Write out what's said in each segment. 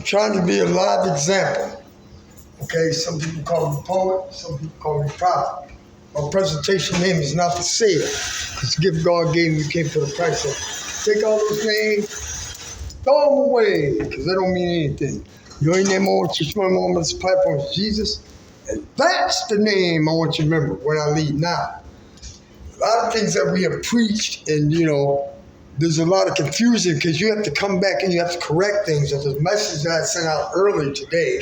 I'm trying to be a live example. Okay, some people call me poet, some people call me prophet. My presentation name is not to say it. It's a gift God gave me, you can't put a price on it. Take all those names, throw them away, because they don't mean anything. The only name I want you to remember on this platform is Jesus. And that's the name I want you to remember when I leave now. A lot of things that we have preached, and there's a lot of confusion because you have to come back and you have to correct things. There's a message that I sent out earlier today,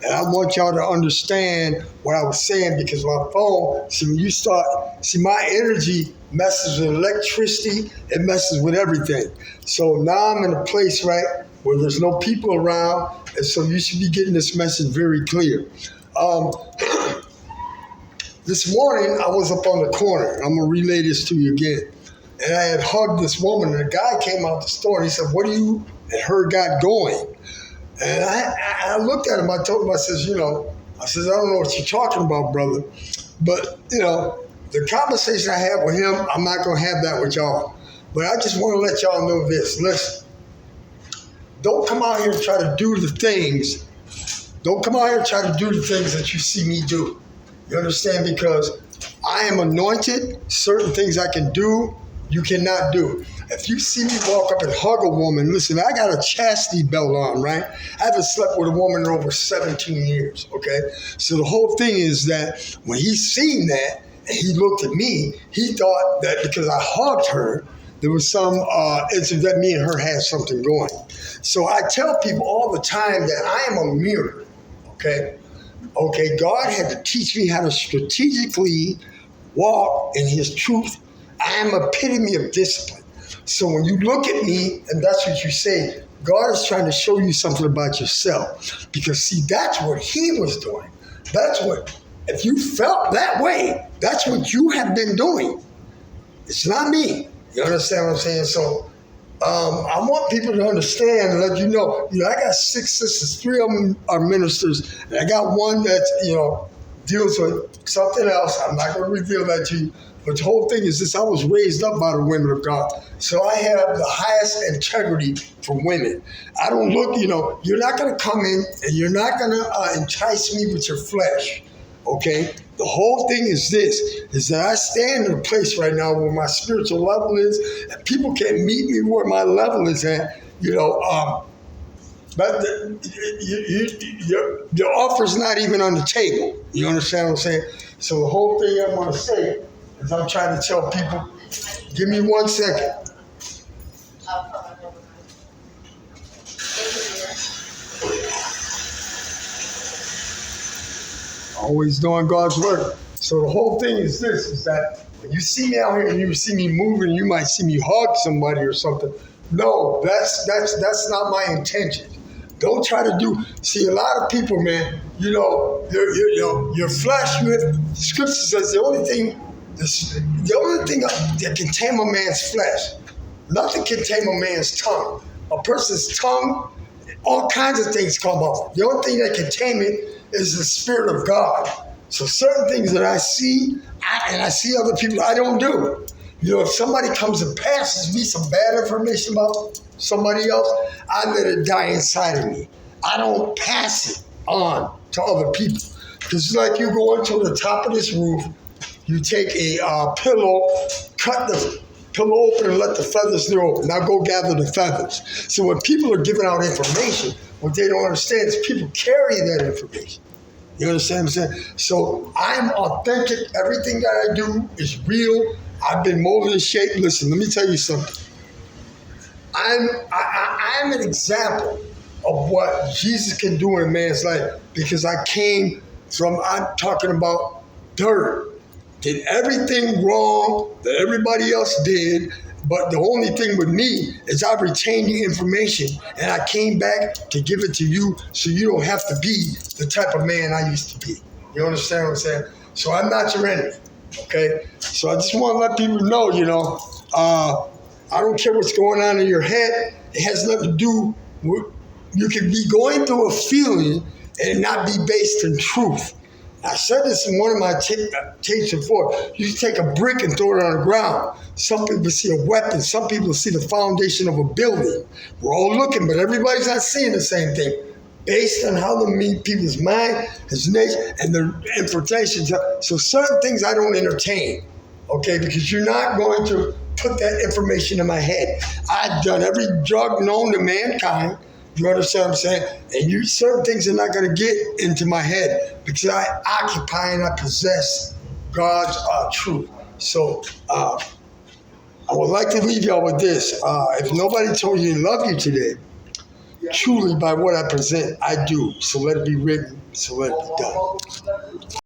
and I want y'all to understand what I was saying, because my phone, when you start, my energy messes with electricity, it messes with everything. So now I'm in a place, right, where there's no people around, and so you should be getting this message very clear. This morning, I was up on the corner. I'm going to relay this to you again. And I had hugged this woman, and a guy came out the store, and he said, "What do you and her got going?" And I looked at him. I told him, I says, "I don't know what you're talking about, brother. But, the conversation I had with him, I'm not going to have that with y'all. But I just want to let y'all know this. Listen, don't come out here and try to do the things. Don't come out here and try to do the things that you see me do. You understand? Because I am anointed. Certain things I can do, you cannot do. If you see me walk up and hug a woman, listen, I got a chastity belt on, right? I haven't slept with a woman in over 17 years, okay? So the whole thing is that when he seen that, and he looked at me, he thought that because I hugged her, there was some incident that me and her had something going. So I tell people all the time that I am a mirror, okay? Okay, God had to teach me how to strategically walk in his truth. I am an epitome of discipline. So when you look at me, and that's what you say, God is trying to show you something about yourself. Because see, that's what he was doing. That's what, if you felt that way, that's what you have been doing. It's not me. You understand what I'm saying? So I want people to understand and let you know, I got 6 sisters, 3 of them are ministers, and I got one that, deals with something else. I'm not going to reveal that to you. But the whole thing is this: I was raised up by the women of God. So I have the highest integrity for women. I don't look, you're not going to come in and you're not going to entice me with your flesh, okay? The whole thing is this, is that I stand in a place right now where my spiritual level is, and people can't meet me where my level is at, but your offer's not even on the table. You understand what I'm saying? So the whole thing I want to say is I'm trying to tell people, give me 1 second. Always doing God's work. So the whole thing is this, is that when you see me out here and you see me moving, you might see me hug somebody or something. No, that's not my intention. Don't try to do. See, a lot of people, man, your flesh. Scripture says the only thing that can tame a man's flesh, nothing can tame a man's tongue. A person's tongue, all kinds of things come up. The only thing that can tame it is the Spirit of God. So certain things that I see, and I see other people, I don't do. If somebody comes and passes me some bad information about somebody else, I let it die inside of me. I don't pass it on to other people. Because it's like you go into the top of this roof, you take a pillow, cut the pillow open and let the feathers through open. Now go gather the feathers. So when people are giving out information, what they don't understand is people carry that information. You understand what I'm saying? So I'm authentic. Everything that I do is real. I've been molded and shaped. Listen, let me tell you something. I'm an example of what Jesus can do in a man's life, because I came from, I'm talking about dirt. Did everything wrong that everybody else did, but the only thing with me is I retained the information and I came back to give it to you so you don't have to be the type of man I used to be. You understand what I'm saying? So I'm not your enemy, okay? So I just want to let people know, I don't care what's going on in your head. It has nothing to do with, you can be going through a feeling and not be based in truth. I said this in one of my tapes before. You take a brick and throw it on the ground. Some people see a weapon. Some people see the foundation of a building. We're all looking, but everybody's not seeing the same thing. based on how the people's mind, his nature, and their infiltrations. So certain things I don't entertain, okay, because you're not going to put that information in my head. I've done every drug known to mankind. You understand what I'm saying? And certain things are not going to get into my head because I occupy and I possess God's truth. So I would like to leave y'all with this. If nobody told you they love you today, truly by what I present, I do. So let it be written. So let it be done.